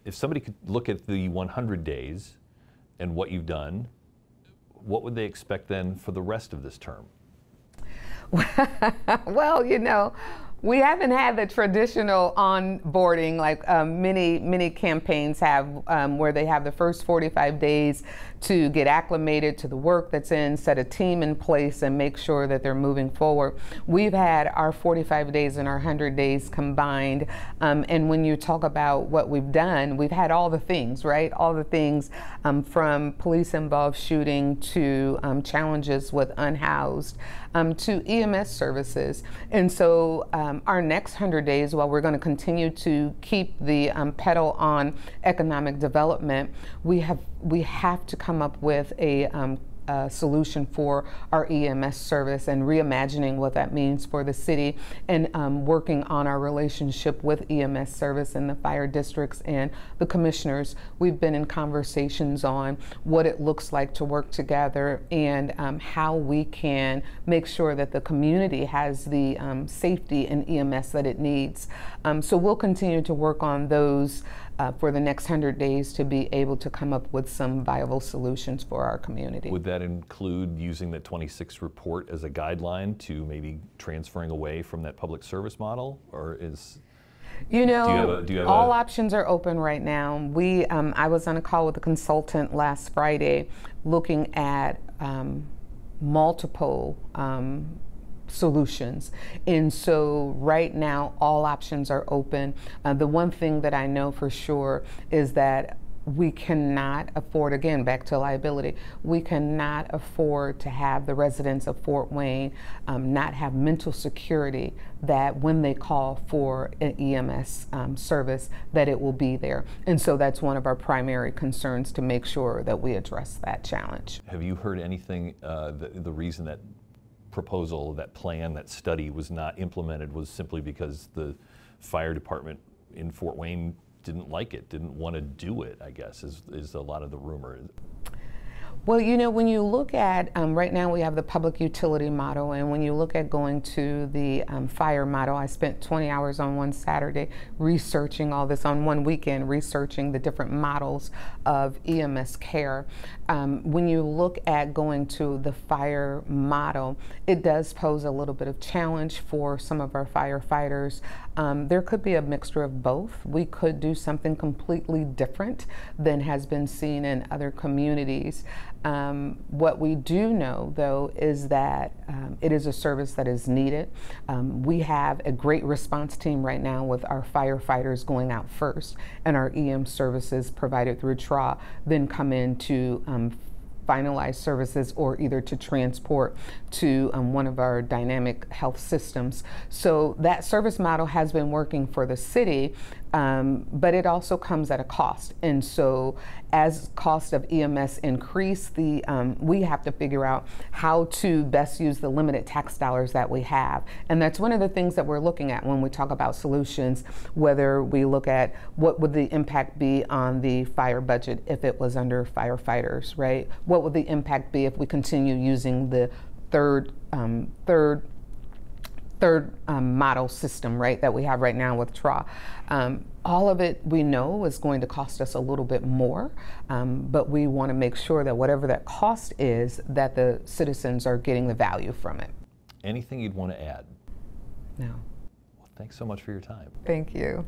If somebody could look at the 100 days and what you've done, what would they expect then for the rest of this term? Well, you know, we haven't had the traditional onboarding like many campaigns have, where they have the first 45 days to get acclimated to the work that's in, set a team in place, and make sure that they're moving forward. We've had our 45 days and our 100 days combined, and when you talk about what we've done, we've had all the things, right? All the things from police-involved shooting to challenges with unhoused, to EMS services. And so our next 100 days, while we're going to continue to keep the pedal on economic development, we have to come up with a solution for our EMS service and reimagining what that means for the city, and working on our relationship with EMS service and the fire districts and the commissioners. We've been in conversations on what it looks like to work together, and how we can make sure that the community has the safety and EMS that it needs. So we'll continue to work on those for the next 100 days to be able to come up with some viable solutions for our community. Would that include using the 26 report as a guideline to maybe transferring away from that public service model, or is... You know, all options are open right now. I was on a call with a consultant last Friday looking at multiple solutions. And so right now, all options are open. The one thing that I know for sure is that we cannot afford, again, back to liability, we cannot afford to have the residents of Fort Wayne not have mental security that when they call for an EMS service, that it will be there. And so that's one of our primary concerns, to make sure that we address that challenge. Have you heard anything, the reason that proposal, that plan, that study was not implemented was simply because the fire department in Fort Wayne didn't like it, didn't want to do it, I guess, is a lot of the rumor. Well, you know, when you look at, right now we have the public utility model, and when you look at going to the fire model, I spent 20 hours on one Saturday researching all this, on one weekend researching the different models of EMS care. When you look at going to the fire model, it does pose a little bit of challenge for some of our firefighters. There could be a mixture of both. We could do something completely different than has been seen in other communities. What we do know, though, is that it is a service that is needed. We have a great response team right now with our firefighters going out first, and our EM services provided through TRAA then come in to finalize services, or either to transport to one of our dynamic health systems. So that service model has been working for the city, but it also comes at a cost. And so as cost of EMS increase, we have to figure out how to best use the limited tax dollars that we have. And that's one of the things that we're looking at when we talk about solutions, whether we look at what would the impact be on the fire budget if it was under firefighters, right? What would the impact be if we continue using the third model system, right, that we have right now with TRAA. All of it we know is going to cost us a little bit more, but we want to make sure that whatever that cost is, that the citizens are getting the value from it. Anything you'd want to add? No. Well, thanks so much for your time. Thank you.